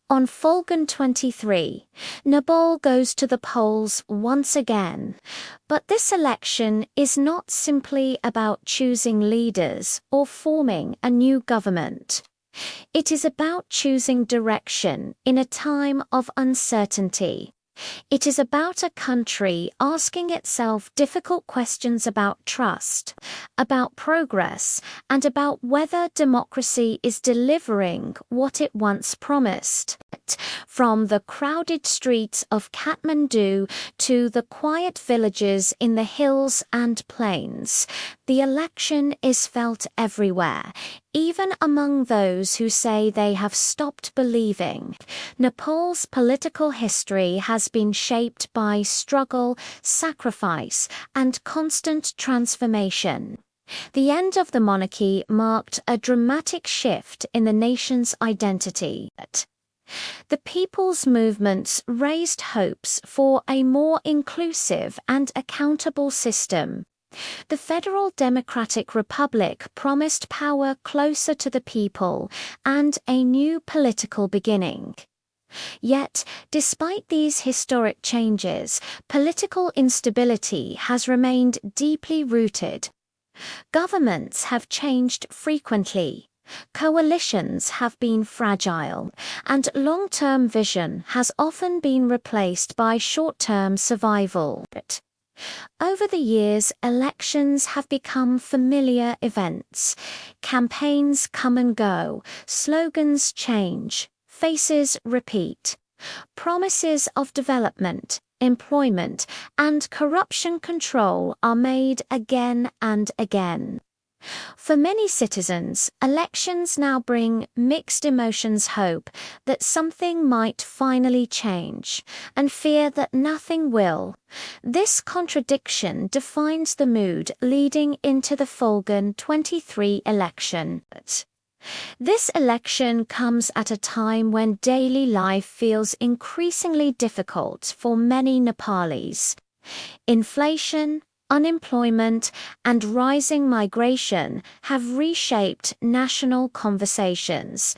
On Falgun 23, Nepal goes to the polls once again. But this election is not simply about choosing leaders or forming a new government. It is about choosing direction in a time of uncertainty. It is about a country asking itself difficult questions about trust, about progress, and about whether democracy is delivering what it once promised. From the crowded streets of Kathmandu to the quiet villages in the hills and plains, the election is felt everywhere, even among those who say they have stopped believing. Nepal's political history has been shaped by struggle, sacrifice, and constant transformation. The end of the monarchy marked a dramatic shift in the nation's identity. The people's movements raised hopes for a more inclusive and accountable system. The Federal Democratic Republic promised power closer to the people and a new political beginning. Yet, despite these historic changes, political instability has remained deeply rooted. Governments have changed frequently. Coalitions have been fragile, and long-term vision has often been replaced by short-term survival. Over the years, elections have become familiar events. Campaigns come and go, slogans change, faces repeat. Promises of development, employment, and corruption control are made again and again. For many citizens, elections now bring mixed emotions: hope that something might finally change, and fear that nothing will. This contradiction defines the mood leading into the Falgun 23 election. This election comes at a time when daily life feels increasingly difficult for many Nepalis. Inflation, unemployment, and rising migration have reshaped national conversations.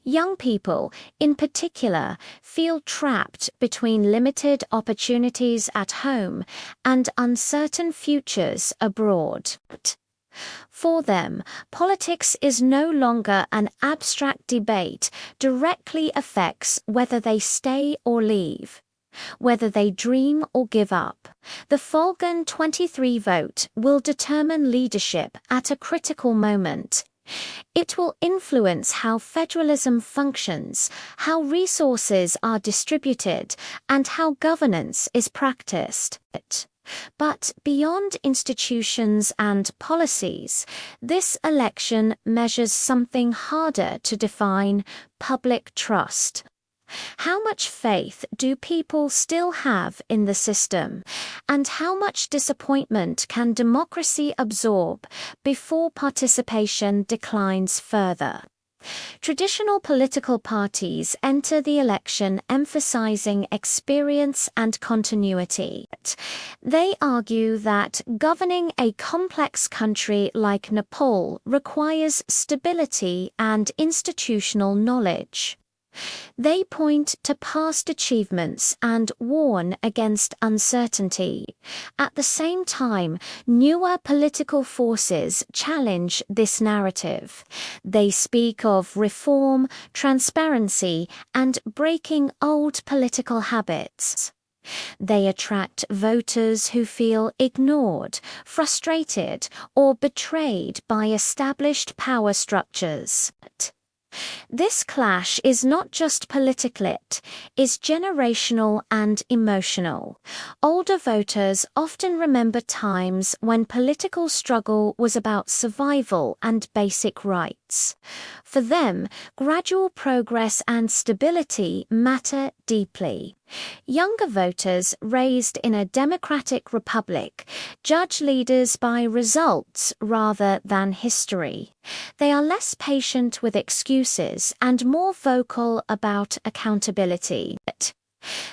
Young people, in particular, feel trapped between limited opportunities at home and uncertain futures abroad. For them, politics is no longer an abstract debate, directly affects whether they stay or leave, whether they dream or give up. The Falgun 23 vote will determine leadership at a critical moment. It will influence how federalism functions, how resources are distributed, and how governance is practiced. But beyond institutions and policies, this election measures something harder to define: public trust. How much faith do people still have in the system, and how much disappointment can democracy absorb before participation declines further? Traditional political parties enter the election emphasizing experience and continuity. They argue that governing a complex country like Nepal requires stability and institutional knowledge. They point to past achievements and warn against uncertainty. At the same time, newer political forces challenge this narrative. They speak of reform, transparency, and breaking old political habits. They attract voters who feel ignored, frustrated, or betrayed by established power structures. This clash is not just political, it is generational and emotional. Older voters often remember times when political struggle was about survival and basic rights. For them, gradual progress and stability matter deeply. Younger voters raised in a democratic republic judge leaders by results rather than history. They are less patient with excuses and more vocal about accountability.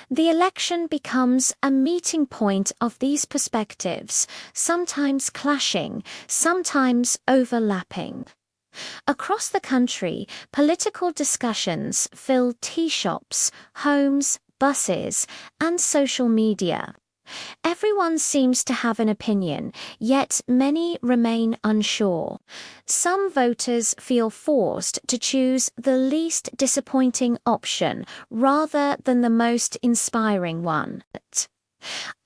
The election becomes a meeting point of these perspectives, sometimes clashing, sometimes overlapping. Across the country, political discussions fill tea shops, homes, buses, and social media. Everyone seems to have an opinion, yet many remain unsure. Some voters feel forced to choose the least disappointing option rather than the most inspiring one.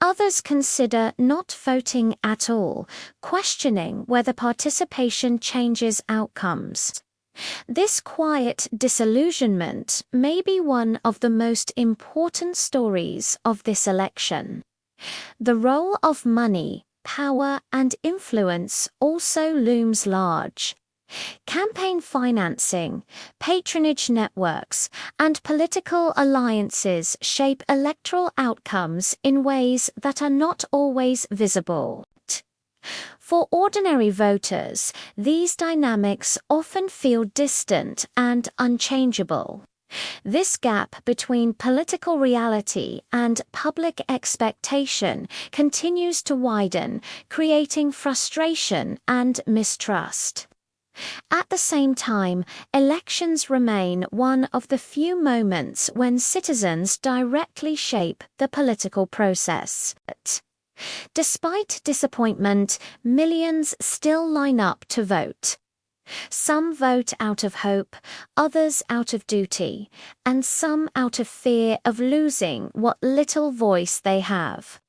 Others consider not voting at all, questioning whether participation changes outcomes. This quiet disillusionment may be one of the most important stories of this election. The role of money, power, and influence also looms large. Campaign financing, patronage networks, and political alliances shape electoral outcomes in ways that are not always visible. For ordinary voters, these dynamics often feel distant and unchangeable. This gap between political reality and public expectation continues to widen, creating frustration and mistrust. At the same time, elections remain one of the few moments when citizens directly shape the political process. Despite disappointment, millions still line up to vote. Some vote out of hope, others out of duty, and some out of fear of losing what little voice they have.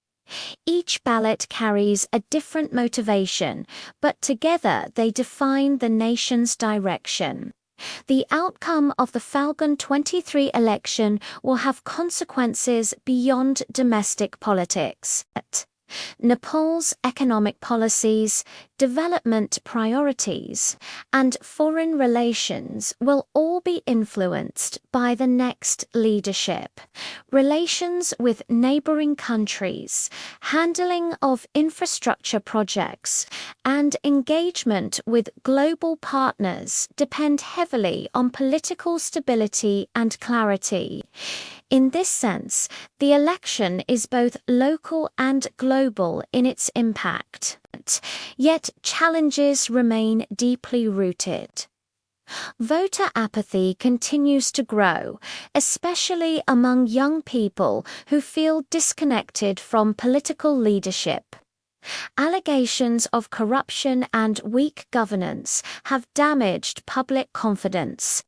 Each ballot carries a different motivation, but together they define the nation's direction. The outcome of the Falgun 23 election will have consequences beyond domestic politics. Nepal's economic policies, development priorities, and foreign relations will all be influenced by the next leadership. Relations with neighboring countries, handling of infrastructure projects, and engagement with global partners depend heavily on political stability and clarity. In this sense, the election is both local and global in its impact, yet challenges remain deeply rooted. Voter apathy continues to grow, especially among young people who feel disconnected from political leadership. Allegations of corruption and weak governance have damaged public confidence.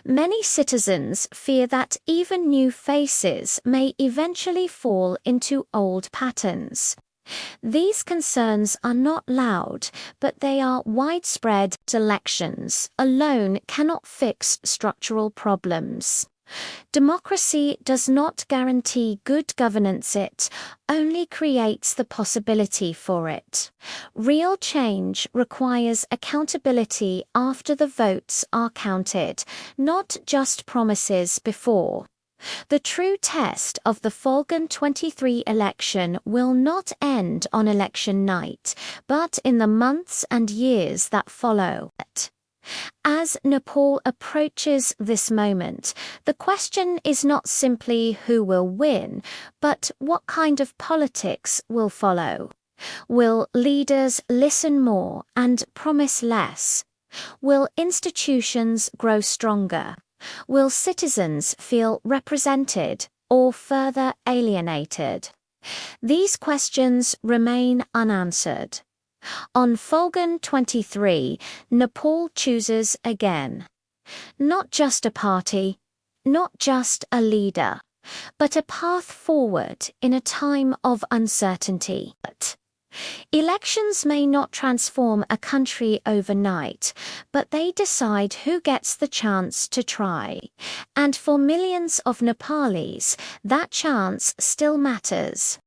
Many citizens fear that even new faces may eventually fall into old patterns. These concerns are not loud, but they are widespread. Elections alone cannot fix structural problems. Democracy does not guarantee good governance, it only creates the possibility for it. Real change requires accountability after the votes are counted, not just promises before. The true test of the Falgun 23 election will not end on election night, but in the months and years that follow. As Nepal approaches this moment, the question is not simply who will win, but what kind of politics will follow. Will leaders listen more and promise less? Will institutions grow stronger? Will citizens feel represented or further alienated? These questions remain unanswered. On Falgun 23, Nepal chooses again. Not just a party, not just a leader, but a path forward in a time of uncertainty. Elections may not transform a country overnight, but they decide who gets the chance to try. And for millions of Nepalis, that chance still matters.